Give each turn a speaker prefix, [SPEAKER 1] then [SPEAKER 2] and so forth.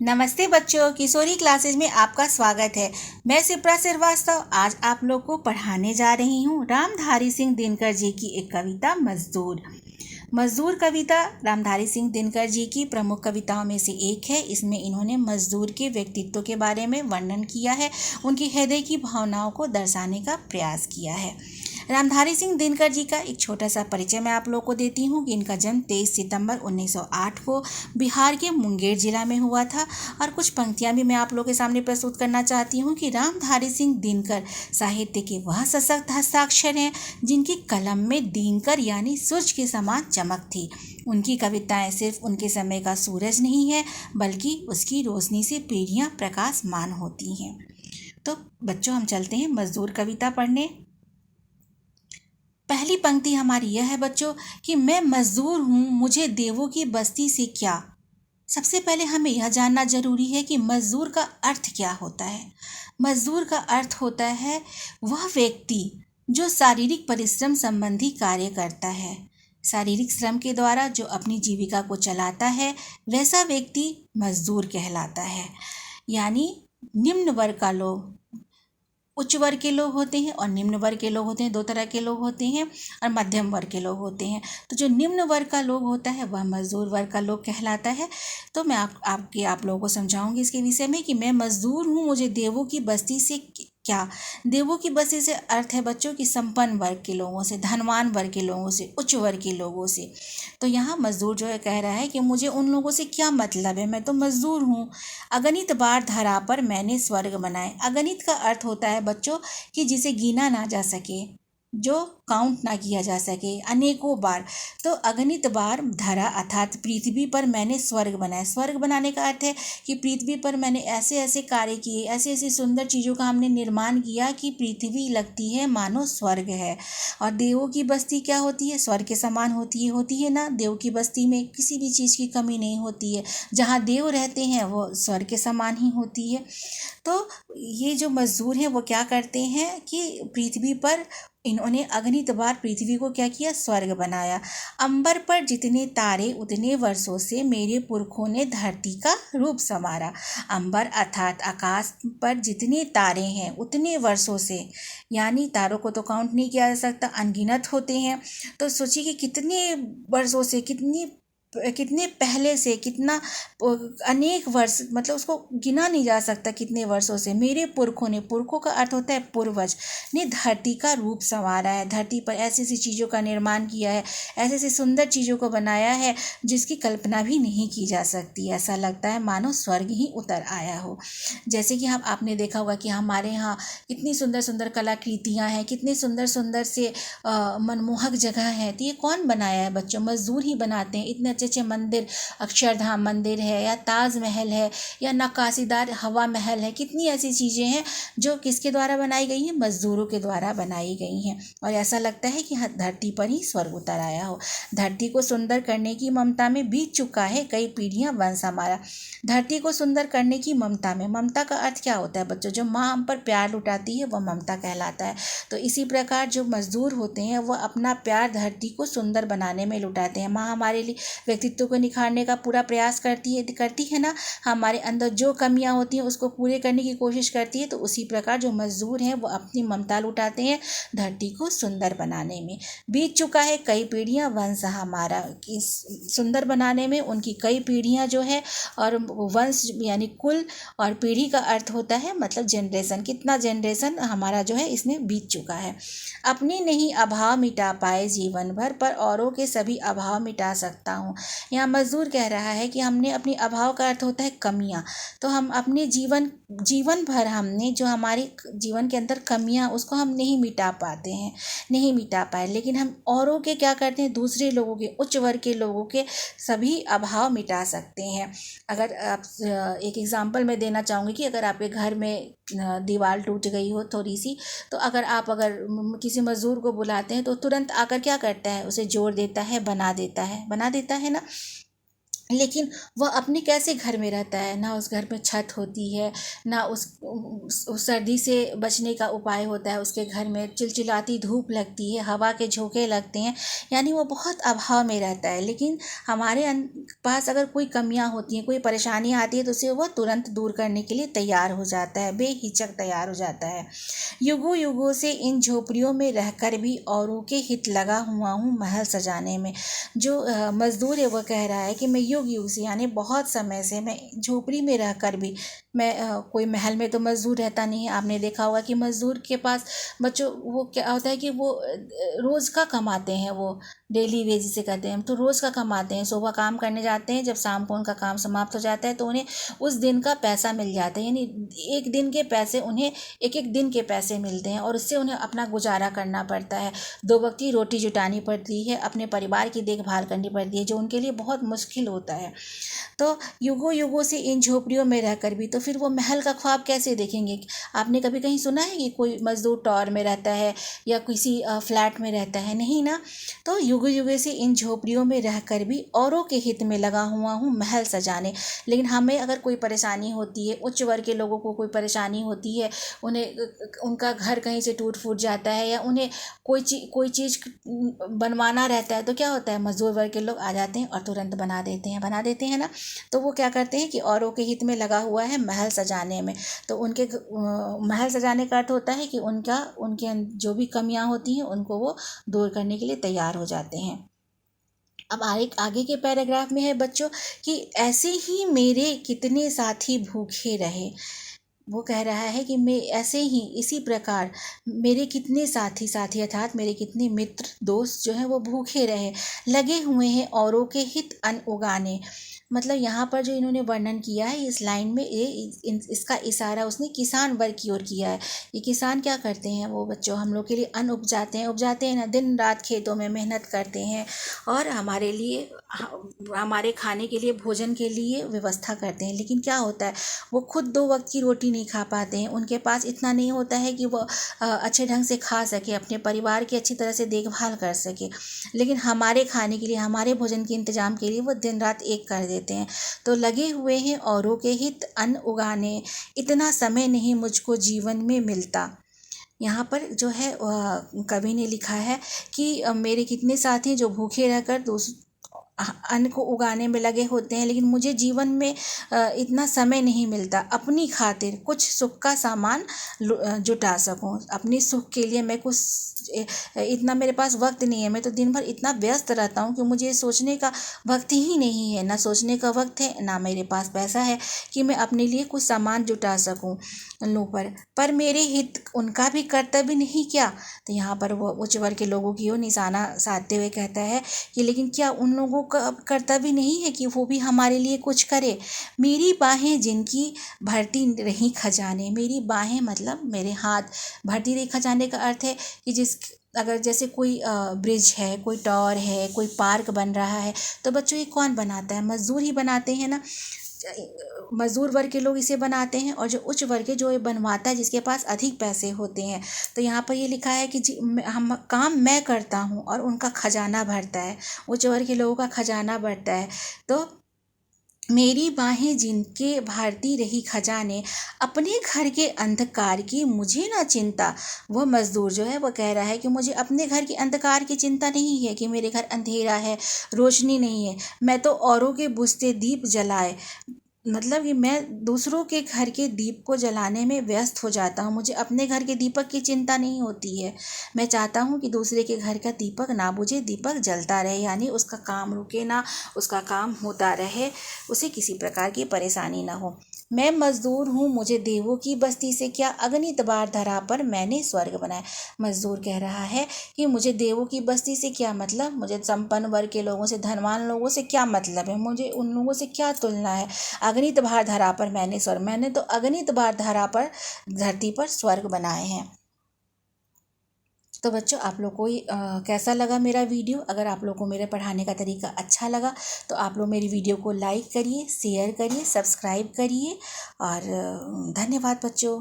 [SPEAKER 1] नमस्ते बच्चों, किशोरी क्लासेस में आपका स्वागत है। मैं शिप्रा श्रीवास्तव आज आप लोग को पढ़ाने जा रही हूँ रामधारी सिंह दिनकर जी की एक कविता मजदूर। मजदूर कविता रामधारी सिंह दिनकर जी की प्रमुख कविताओं में से एक है। इसमें इन्होंने मजदूर के व्यक्तित्व के बारे में वर्णन किया है, उनकी हृदय की भावनाओं को दर्शाने का प्रयास किया है। रामधारी सिंह दिनकर जी का एक छोटा सा परिचय मैं आप लोग को देती हूँ कि इनका जन्म 23 सितंबर 1908 को बिहार के मुंगेर जिला में हुआ था। और कुछ पंक्तियाँ भी मैं आप लोग के सामने प्रस्तुत करना चाहती हूँ कि रामधारी सिंह दिनकर साहित्य के वह सशक्त हस्ताक्षर हैं जिनकी कलम में दिनकर यानी सूरज के समान चमक थी। उनकी कविताएं सिर्फ उनके समय का सूरज नहीं है बल्कि उसकी रोशनी से पीढ़ियाँ प्रकाशमान होती हैं। तो बच्चों, हम चलते हैं मजदूर कविता पढ़ने। पहली पंक्ति हमारी यह है बच्चों कि मैं मजदूर हूँ, मुझे देवों की बस्ती से क्या। सबसे पहले हमें यह जानना जरूरी है कि मजदूर का अर्थ क्या होता है। मजदूर का अर्थ होता है वह व्यक्ति जो शारीरिक परिश्रम संबंधी कार्य करता है। शारीरिक श्रम के द्वारा जो अपनी जीविका को चलाता है वैसा व्यक्ति मजदूर कहलाता है। यानी निम्न वर्ग का लोग, उच्च वर्ग के लोग होते हैं और निम्न वर्ग के लोग होते हैं। दो तरह के लोग होते हैं और मध्यम वर्ग के लोग होते हैं। तो जो निम्न वर्ग का लोग होता है वह मजदूर वर्ग का लोग कहलाता है। तो मैं आप लोगों को समझाऊंगी इसके विषय में कि मैं मजदूर हूँ, मुझे देवों की बस्ती से क्या। देवों की बस्ती से अर्थ है बच्चों कि संपन्न वर्ग के लोगों से, धनवान वर्ग के लोगों से, उच्च वर्ग के लोगों से। तो यहाँ मजदूर जो है कह रहा है कि मुझे उन लोगों से क्या मतलब है, मैं तो मजदूर हूँ। अगणित बार धरा पर मैंने स्वर्ग बनाए। अगणित का अर्थ होता है बच्चों कि जिसे गिना ना जा सके, जो काउंट ना किया जा सके, अनेकों बार। तो अगणित बार धरा अर्थात पृथ्वी पर मैंने स्वर्ग बनाया। स्वर्ग बनाने का अर्थ है कि पृथ्वी पर मैंने ऐसे ऐसे कार्य किए, ऐसी ऐसी सुंदर चीज़ों का हमने निर्माण किया कि पृथ्वी लगती है मानो स्वर्ग है। और देवों की बस्ती क्या होती है, स्वर्ग के समान होती है ना। देव की बस्ती में किसी भी चीज़ की कमी नहीं होती है। जहाँ देव रहते हैं वो स्वर्ग के समान ही होती है। तो ये जो मजदूर हैं वो क्या करते हैं कि पृथ्वी पर इन्होंने अगणित बार पृथ्वी को क्या किया, स्वर्ग बनाया। अंबर पर जितने तारे उतने वर्षों से मेरे पुरखों ने धरती का रूप संवारा। अंबर अर्थात आकाश पर जितने तारे हैं उतने वर्षों से, यानी तारों को तो काउंट नहीं किया जा सकता, अनगिनत होते हैं। तो सोचिए कि कितने वर्षों से, कितने पहले से, कितना अनेक वर्ष, मतलब उसको गिना नहीं जा सकता कितने वर्षों से मेरे पुरखों ने, पुरखों का अर्थ होता है पूर्वज, ने धरती का रूप संवारा है। धरती पर ऐसी ऐसी चीज़ों का निर्माण किया है, ऐसी ऐसी सुंदर चीज़ों को बनाया है जिसकी कल्पना भी नहीं की जा सकती। ऐसा लगता है मानो स्वर्ग ही उतर आया हो। जैसे कि आपने देखा होगा कि हमारे यहाँ कितनी सुंदर सुंदर कलाकृतियाँ हैं, कितने सुंदर सुंदर से मनमोहक जगह है। तो ये कौन बनाया है बच्चों, मजदूर ही बनाते हैं। इतने अच्छे अच्छे मंदिर, अक्षरधाम मंदिर है या ताजमहल है या नक्काशीदार हवा महल है, कितनी ऐसी चीज़ें हैं जो किसके द्वारा बनाई गई हैं, मजदूरों के द्वारा बनाई गई हैं। और ऐसा लगता है कि धरती पर ही स्वर्ग उतर आया हो। धरती को सुंदर करने की ममता में बीत चुका है कई पीढ़ियां वंश हमारा। धरती को सुंदर करने की ममता में, ममता का अर्थ क्या होता है बच्चों, जो माँ हम पर प्यार लुटाती है वह ममता कहलाता है। तो इसी प्रकार जो मजदूर होते हैं वह अपना प्यार धरती को सुंदर बनाने में लुटाते हैं। माँ हमारे लिए व्यक्तित्व को निखारने का पूरा प्रयास करती है ना। हमारे अंदर जो कमियां होती हैं उसको पूरे करने की कोशिश करती है। तो उसी प्रकार जो मजदूर हैं वो अपनी ममता लुटाते हैं धरती को सुंदर बनाने में। बीत चुका है कई पीढ़ियां वंश हमारा, इस सुंदर बनाने में उनकी कई पीढ़ियां जो है। और वंश यानी कुल, और पीढ़ी का अर्थ होता है मतलब जनरेशन, कितना जनरेशन हमारा जो है इसमें बीत चुका है। अपने नहीं अभाव मिटा पाए जीवन भर, पर औरों के सभी अभाव मिटा सकता हूँ। यहाँ मजदूर कह रहा है कि हमने अपनी, अभाव का अर्थ होता है कमियाँ। तो हम अपने जीवन भर हमने जो हमारे जीवन के अंदर कमियाँ उसको हम नहीं मिटा पाते हैं, नहीं मिटा पाए। लेकिन हम औरों के क्या करते हैं, दूसरे लोगों के, उच्च वर्ग के लोगों के सभी अभाव मिटा सकते हैं। अगर आप, एक एग्जांपल मैं देना चाहूँगी कि अगर आपके घर में दीवार टूट गई हो थोड़ी सी, तो अगर किसी मजदूर को बुलाते हैं तो तुरंत आकर क्या करता है, उसे जोड़ देता है, बना देता है ना। लेकिन वह अपने कैसे घर में रहता है, ना उस घर में छत होती है, ना उस सर्दी से बचने का उपाय होता है, उसके घर में चिलचिलाती धूप लगती है, हवा के झोंके लगते हैं, यानी वो बहुत अभाव में रहता है। लेकिन हमारे पास अगर कोई कमियां होती हैं, कोई परेशानी आती है, तो उसे वह तुरंत दूर करने के लिए तैयार हो जाता है, बेहिचक तैयार हो जाता है। युगों युगों से इन झोपड़ियों में रहकर भी औरों के हित लगा हुआ हूँ महल सजाने में। जो मजदूर है वह कह रहा है कि मैं युग युग से, यानी बहुत समय से मैं झोपड़ी में रहकर भी, मैं कोई महल में तो मजदूर रहता नहीं है। आपने देखा होगा कि मजदूर के पास बच्चों वो क्या होता है कि वो रोज़ का कमाते हैं, वो डेली वेज से कहते हैं हम, तो रोज़ का कमाते हैं, सुबह काम करने जाते हैं, जब शाम को उनका काम समाप्त हो जाता है तो उन्हें उस दिन का पैसा मिल जाता है, यानी एक दिन के पैसे उन्हें, एक एक दिन के पैसे मिलते हैं, और उससे उन्हें अपना गुजारा करना पड़ता है। दो वक्त की रोटी जुटानी पड़ती है, अपने परिवार की देखभाल करनी पड़ती है, जो उनके लिए बहुत मुश्किल होता है। तो युगों युगों से इन झोपड़ियों में रहकर भी, तो फिर वो महल का ख्वाब कैसे देखेंगे? आपने कभी कहीं सुना है कि कोई मजदूर टावर में रहता है या किसी फ्लैट में रहता है? नहीं ना। तो युगों युगों से इन झोपड़ियों में रहकर भी औरों के हित में लगा हुआ हूँ महल सजाने। लेकिन हमें अगर कोई परेशानी होती है, उच्च वर्ग के लोगों को कोई परेशानी होती है, उन्हें उनका घर कहीं से टूट फूट जाता है, या उन्हें कोई चीज़ बनवाना रहता है, तो क्या होता है, मजदूर वर्ग के लोग आ जाते हैं और तुरंत बना देते हैं ना। तो वो क्या करते हैं कि औरों के हित में लगा हुआ है महल सजाने में। तो उनके महल सजाने का अर्थ होता है कि उनके जो भी कमियां होती हैं उनको वो दूर करने के लिए तैयार हो जाते हैं। अब आगे के पैराग्राफ में है बच्चों कि ऐसे ही मेरे कितने साथी भूखे रहे। वो कह रहा है कि मैं ऐसे ही, इसी प्रकार मेरे कितने साथी अर्थात मेरे कितने मित्र दोस्त जो हैं वो भूखे रहे, लगे हुए हैं औरों के हित अन्न उगाने। मतलब यहाँ पर जो इन्होंने वर्णन किया है इस लाइन में, इसका इशारा उसने किसान वर्ग की ओर किया है। ये किसान क्या करते हैं, वो बच्चों हम लोग के लिए अन्न उपजाते हैं ना, दिन रात खेतों में मेहनत करते हैं और हमारे लिए, हमारे खाने के लिए, भोजन के लिए व्यवस्था करते हैं। लेकिन क्या होता है, वो खुद दो वक्त की रोटी नहीं खा पाते हैं, उनके पास इतना नहीं होता है कि वो अच्छे ढंग से खा सके, अपने परिवार की अच्छी तरह से देखभाल कर सके। लेकिन हमारे खाने के लिए, हमारे भोजन के इंतजाम के लिए वो दिन रात एक कर देते हैं। तो लगे हुए हैं औरों के हित अन्न उगाने, इतना समय नहीं मुझको जीवन में मिलता। यहाँ पर जो है कवि ने लिखा है कि मेरे कितने साथी जो भूखे रहकर अन्न को उगाने में लगे होते हैं, लेकिन मुझे जीवन में इतना समय नहीं मिलता अपनी खातिर कुछ सुख का सामान जुटा सकूं। अपनी सुख के लिए मैं कुछ इतना मेरे पास वक्त नहीं है। मैं तो दिन भर इतना व्यस्त रहता हूँ कि मुझे सोचने का वक्त ही नहीं है, ना सोचने का वक्त है, ना मेरे पास पैसा है कि मैं अपने लिए कुछ सामान जुटा सकूं। लो पर मेरे हित उनका भी कर्तव्य नहीं क्या? तो यहाँ पर वो उच्च वर्ग के लोगों की ओर निशाना साधते हुए कहता है कि लेकिन क्या उन लोगों का कर्तव्य नहीं है कि वो भी हमारे लिए कुछ करे? मेरी बाहें जिनकी भरती रही खजाने, मेरी बाहें मतलब मेरे हाथ, भरती रही खजाने का अर्थ है कि अगर जैसे कोई ब्रिज है, कोई टावर है, कोई पार्क बन रहा है, तो बच्चों ये कौन बनाता है? मजदूर ही बनाते हैं ना। मजदूर वर्ग के लोग इसे बनाते हैं, और जो उच्च वर्ग जो ये बनवाता है, जिसके पास अधिक पैसे होते हैं। तो यहाँ पर ये लिखा है कि हम काम मैं करता हूँ और उनका खजाना भरता है, उच्च वर्ग के लोगों का खजाना भरता है। तो मेरी बाहें जिनके भारती रही खजाने, अपने घर के अंधकार की मुझे ना चिंता। वह मजदूर जो है वो कह रहा है कि मुझे अपने घर के अंधकार की चिंता नहीं है कि मेरे घर अंधेरा है, रोशनी नहीं है। मैं तो औरों के बुझते दीप जलाए, मतलब कि मैं दूसरों के घर के दीप को जलाने में व्यस्त हो जाता हूँ, मुझे अपने घर के दीपक की चिंता नहीं होती है। मैं चाहता हूँ कि दूसरे के घर का दीपक ना बुझे, दीपक जलता रहे, यानी उसका काम रुके ना, उसका काम होता रहे, उसे किसी प्रकार की परेशानी ना हो। मैं मजदूर हूँ, मुझे देवों की बस्ती से क्या, अगणित बार धरा पर मैंने स्वर्ग बनाया। मजदूर कह रहा है कि मुझे देवों की बस्ती से क्या मतलब, मुझे संपन्न वर्ग के लोगों से, धनवान लोगों से क्या मतलब है, मुझे उन लोगों से क्या तुलना है। अगणित बार धरा पर मैंने स्वर्ग, मैंने तो अगणित बार धरा पर, धरती पर स्वर्ग बनाए हैं। तो बच्चों आप लोग को कैसा लगा मेरा वीडियो? अगर आप लोग को मेरे पढ़ाने का तरीका अच्छा लगा तो आप लोग मेरी वीडियो को लाइक करिए, शेयर करिए, सब्सक्राइब करिए, और धन्यवाद बच्चों।